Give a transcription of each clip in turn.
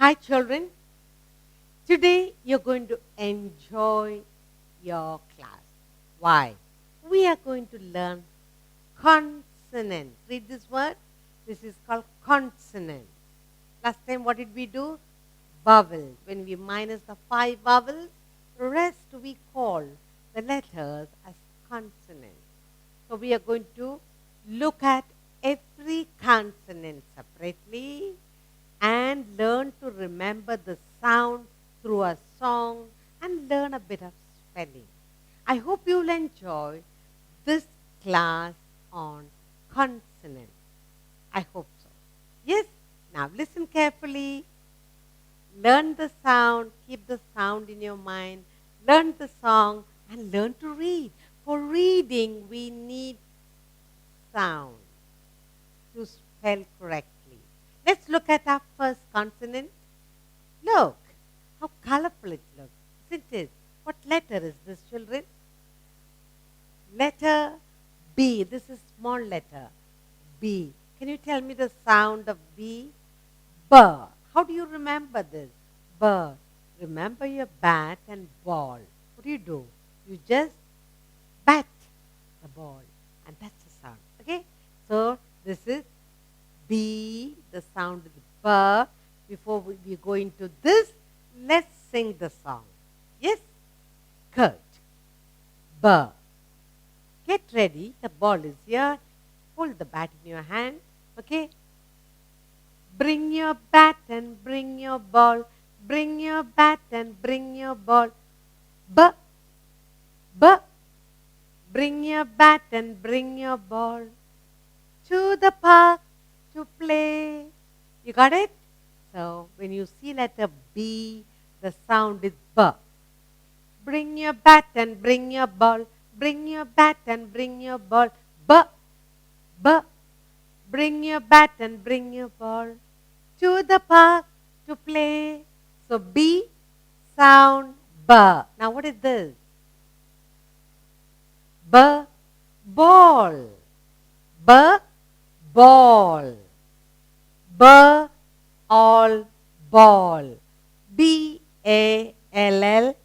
Hi, children. Today you're going to enjoy your class. Why? We are going to learn consonant. Read this word. This is called consonant. Last time, what did we do? Vowels. When we minus the 5 vowels, the rest we call the letters as consonants. So we are going to look at every consonant separately and learn to remember the sound through a song and learn a bit of spelling. I hope you'll enjoy this class on consonants. I hope so. Yes? Now listen carefully. Learn the sound. Keep the sound in your mind. Learn the song and learn to read. For reading, we need sound to spell correctly. Let's look at our first consonant. Look, how colorful it looks, isn't it? What letter is this, children? Letter B. This is small letter B. Can you tell me the sound of B? B. How do you remember this? B. Remember your bat and ball. What do? You just bat the ball. And that's the sound. Okay? So, this is B. The sound is B. Before we go into this, let's sing the song. Yes? Good. B. Get ready. The ball is here. Hold the bat in your hand. Okay? Bring your bat and bring your ball. Bring your bat and bring your ball. B. B. Bring your bat and bring your ball to the park to play. You got it? So, when you see letter B, the sound is B. Bring your bat and bring your ball. Bring your bat and bring your ball. B. B. Bring your bat and bring your ball to the park to play. So, B, sound B. Now, what is this? B, ball. B, ball. B, all, ball. B-A-L-L,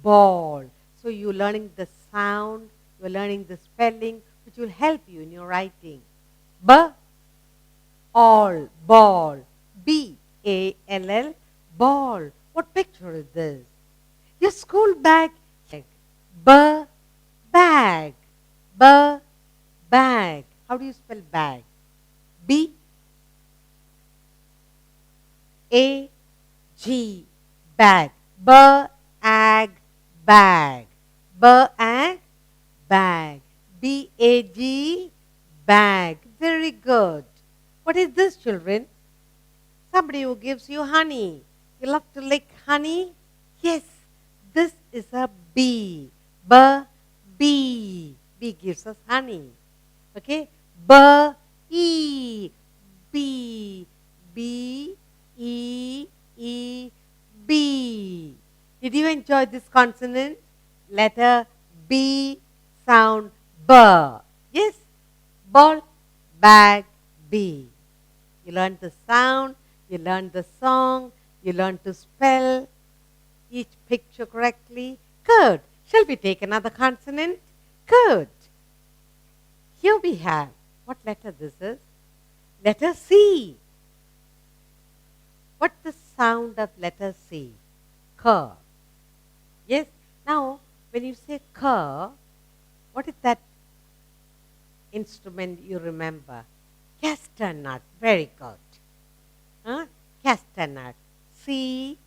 ball. So you're learning the sound, you're learning the spelling, which will help you in your writing. B, all, ball. B-A-L-L, ball. What picture is this? Your school bag. B, bag. B, bag. How do you spell bag? B, A, G, bag. B-ag, bag. B-ag, bag. B-A-G, bag. Very good. What is this, children? Somebody who gives you honey. You love to lick honey? Yes, this is a bee. B. Bee gives us honey. Okay? B-E. B. B-E-E. B. Did you enjoy this consonant? Letter B, sound B. Yes? Ball, bag, B. You learned the sound, you learned the song, you learned to spell each picture correctly. Good. Shall we take another consonant? Good. Here we have, what letter this is? Letter C. What's the sound of letter C? K. Yes? Now, when you say K, what is that instrument you remember? Castanut. Very good. Huh? Castanut. C,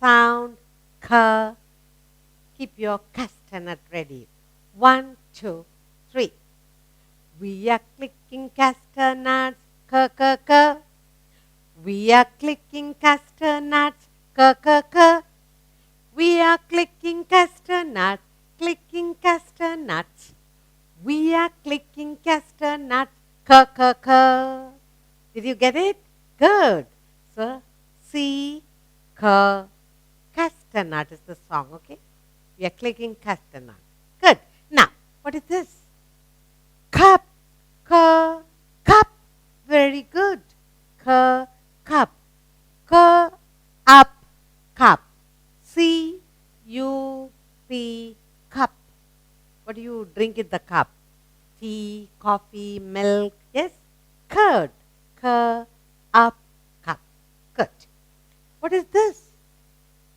sound, K. Keep your castanut ready. 1, 2, 3. We are clicking castanets, K, K, K. We are clicking castanets, K, K, K. We are clicking castanets, clicking castanets. We are clicking castanets, K, K, K. Did you get it? Good. So, C, K, castanut is the song, okay? We are clicking castanut. Good. Now, what is this? Cup, K, cup. Very good. K, cup. K, Cup. C-U-P, cup. What do you drink in the cup? Tea, coffee, milk. Yes? Curd. Up, cup. Good. What is this?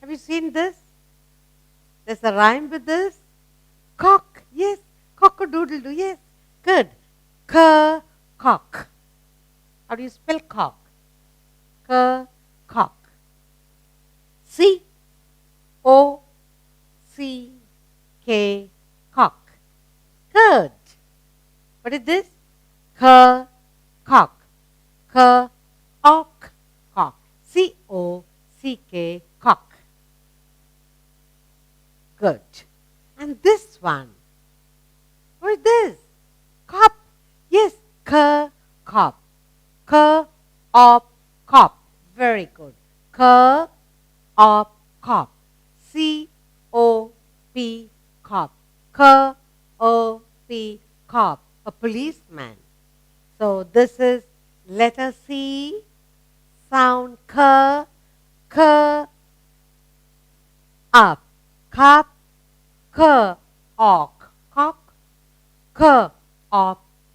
Have you seen this? There's a rhyme with this. Cock. Yes. Cock-a-doodle-doo. Yes. Good. Cock. How do you spell cock? Cock. C-O-C-K, cock. Good. What is this? Cock. Cock. C-O-C-K, cock. Good. And this one. What is this? Cop. Yes. Cop. Cop. Very good. Cop. C-O-P, cop. C-O-P, cop. A policeman. So this is letter C, sound K, up, cup, cock,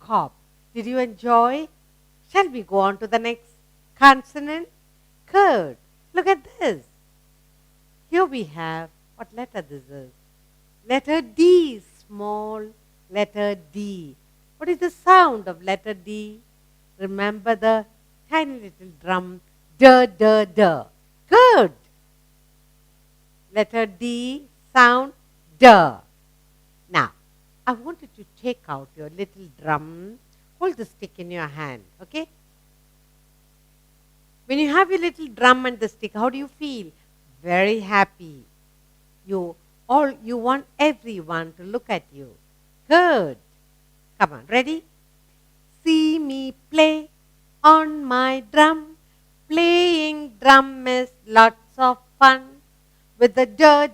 cop. Did you enjoy? Shall we go on to the next consonant? Good. Look at this. Here we have, what letter this is? Letter D, small letter D. What is the sound of letter D? Remember the tiny little drum, D. Good. Letter D, sound D. Now, I want you to take out your little drum. Hold the stick in your hand, okay? When you have your little drum and the stick, how do you feel? Very happy. You want everyone to look at you. Good. Come on, ready? See me play on my drum. Playing drum is lots of fun. With the da.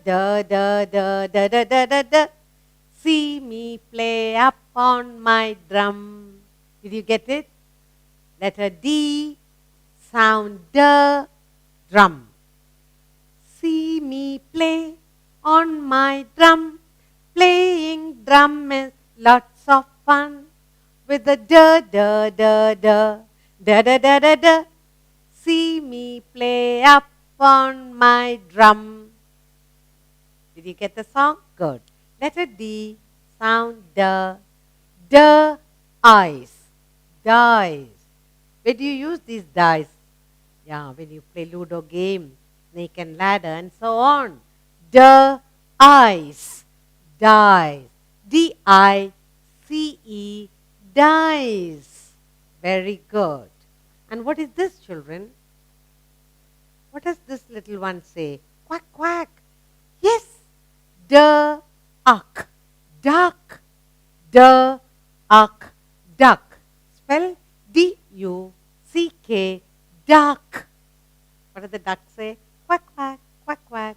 See me play up on my drum. Did you get it? Letter D, sound D, drum. See me play on my drum. Playing drum is lots of fun. With the da. See me play up on my drum. Did you get the song? Good. Letter D, sound D. Eyes. Dice. Where do you use these dice? Yeah, when you play Ludo game, snake and ladder and so on. Eyes. Dice. D-I-C-E. Dice. Very good. And what is this, children? What does this little one say? Quack, quack. Yes. Duck. Duck. Duck. Duck. Spell D-U-C-K. Duck. What does the duck say? Quack, quack, quack, quack.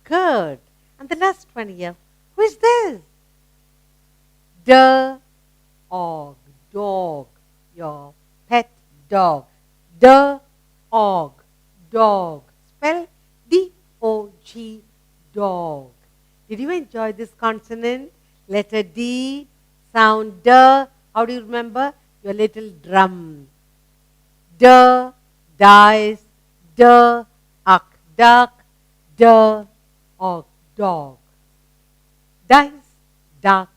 Good. And the last one here. Who is this? Dog. Dog. Your pet dog. Dog. Dog. Spell D-O-G. Dog. Did you enjoy this consonant? Letter D, sound D. How do you remember? Your little drum. D, dice, D, uck, duck, D, og, dog. Dice, duck,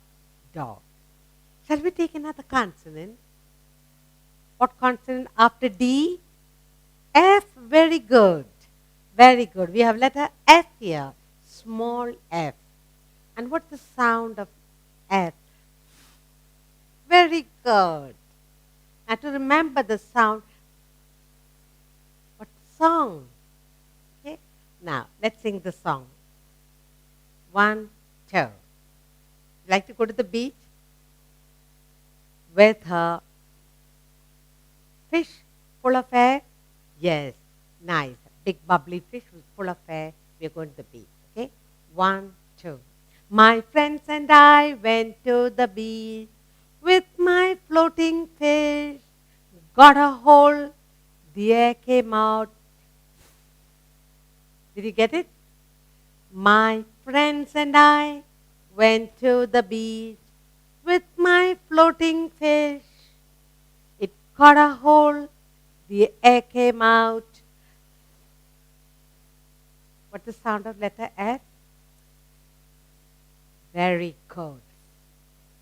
dog. Shall we take another consonant? What consonant after D? F. Very good. Very good. We have letter F here. Small f. And what's the sound of f? Very good. And to remember the sound, what song? Okay. Now, let's sing the song. 1, 2. Like to go to the beach? With her fish full of air? Yes. Nice. Big bubbly fish was full of air. We're going to the beach. Okay. 1, 2. My friends and I went to the beach with my floating fish. Got a hold, the air came out. Did you get it? My friends and I went to the beach with my floating fish. It caught a hole, the air came out. What's the sound of letter F? Very good.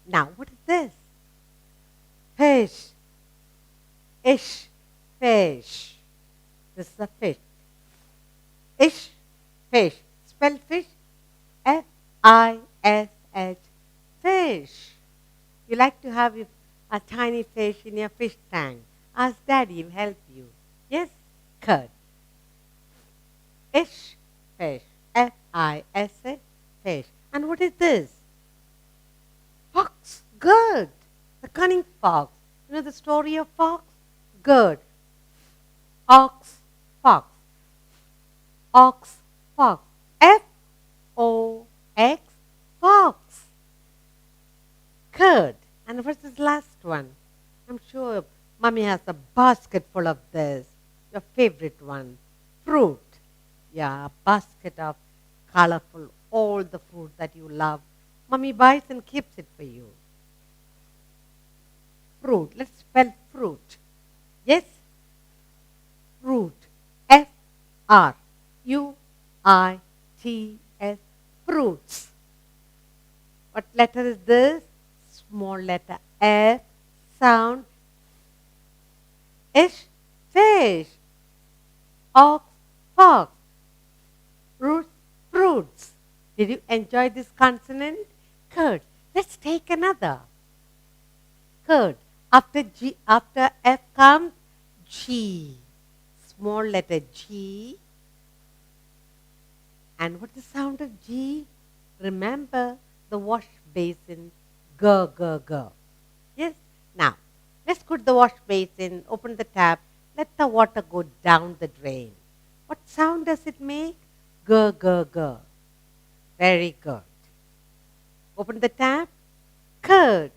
Now, what is this? Fish. Ish. Fish. This is a fish. Ish. Fish. Spell fish. F-I-S-H. Fish. You like to have a tiny fish in your fish tank. Ask Daddy, he'll help you. Yes? Good. Ish. Fish. F-I-S-H. Fish. And what is this? Fox. Good. The cunning fox. You know the story of fox? Good. Ox. Fox. Ox. Fox. F-O-X. Fox. Good. And what's this last one? I'm sure Mommy has a basket full of this. Your favorite one. Fruit. Yeah, a basket of colorful, all the fruit that you love. Mommy buys and keeps it for you. Fruit. Let's spell fruit. Yes? Fruit. F-R-U-I-T-S. Fruits. What letter is this? Small letter F. Sound. Ish. Fish. Ox. Fox. Roots. Fruits. Did you enjoy this consonant? Good. Let's take another. Good. After F comes G. Small letter G. And what's the sound of G? Remember the wash basin. G, G, G. Yes? Now, let's go to the wash basin, open the tap, let the water go down the drain. What sound does it make? G, G, G. Very good. Open the tap. Good.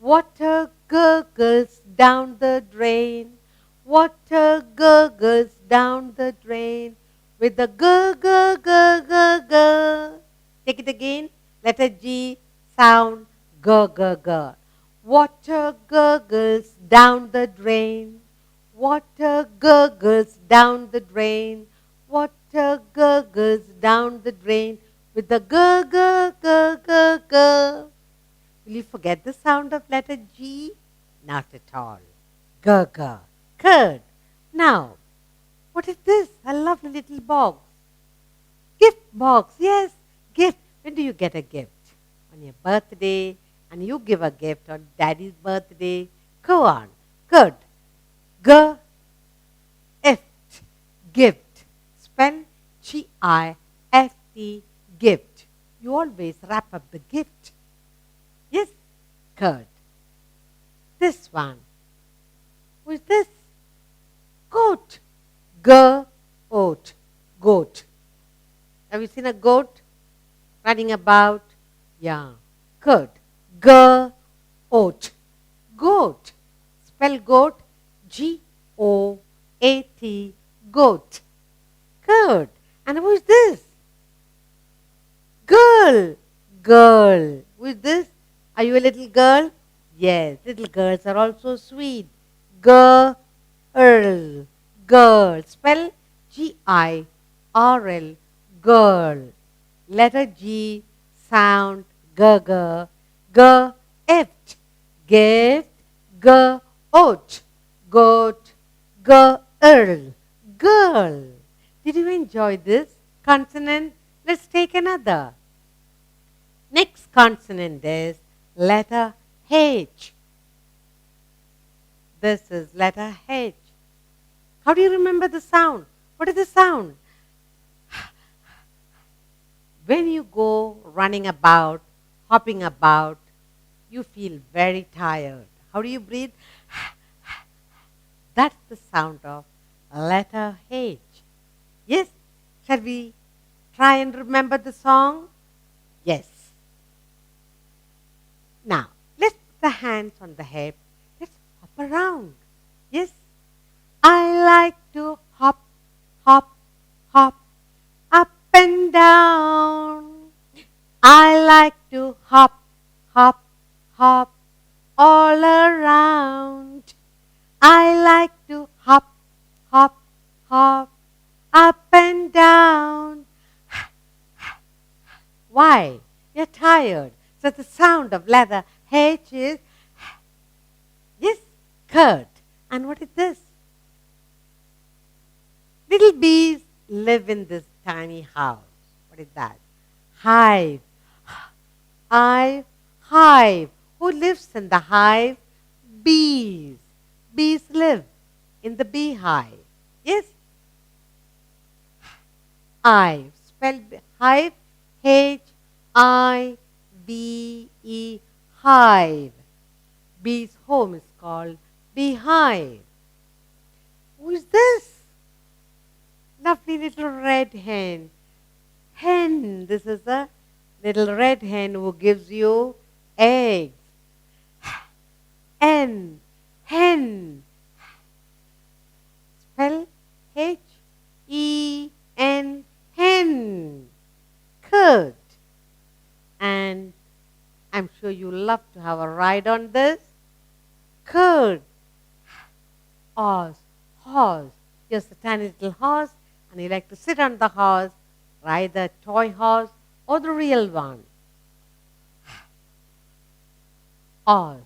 Water gurgles down the drain. Water gurgles down the drain. With the gur, gur, gur, gur, gur. Take it again. Letter G. Sound. Gur, gur, gur. Water gurgles down the drain. Water gurgles down the drain. Water gurgles down the drain. With the gur, gur, gur, gur, gur. Will you forget the sound of letter G? Not at all. Gur, gur. Good. Now, what is this? A lovely little box. Gift box. Yes, gift. When do you get a gift? On your birthday, and you give a gift on Daddy's birthday. Go on. Good. Gift. Gift. Spell G-I-F-T. Gift. You always wrap up the gift. Yes? Good. This one. Who is this? Goat. Goat. Goat. Have you seen a goat running about? Yeah. Good. Goat. Goat. Spell goat. G-O-A-T. Goat. Good. And who is this? Girl. Girl. Who is this? Are you a little girl? Yes. Little girls are also sweet. Girl. Girl. Spell G-I-R-L. Girl. Letter G. Sound. G-G. Gift. Gift. Goat. Goat. Girl. Girl. Did you enjoy this consonant? Let's take another. Next consonant is letter H. This is letter H. How do you remember the sound? What is the sound? When you go running about, hopping about, you feel very tired. How do you breathe? That's the sound of letter H. Yes? Shall we try and remember the song? Yes. Now, let's put the hands on the hip. Let's hop around. Yes? I like to hop, hop, hop. and down. I like to hop, hop, hop all around. I like to hop, hop, hop up and down. Why? You're tired. So the sound of letter H is yes, curd. And what is this? Little bees live in this tiny house. What is that? Hive. Hive. Who lives in the hive? Bees. Bees live in the beehive. Yes? Hive. Spelled hive. Hive. Hive. Bee's home is called beehive. Who is this? Lovely little red hen. Hen. This is a little red hen who gives you eggs. N. Hen. Spell Hen. Hen. Curd. And I'm sure you love to have a ride on this. Curd. Horse. Horse. Just a tiny little horse, and you like to sit on the horse, ride the toy horse or the real one. Horse.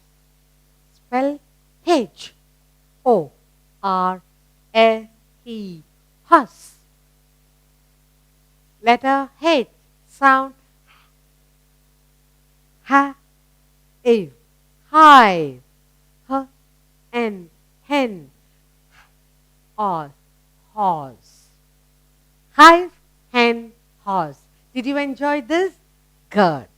Spell Horse. Horse. Letter H. Sound hive. Hive. H-N. Hen. Horse. Hive, hen, horse. Did you enjoy this? Good.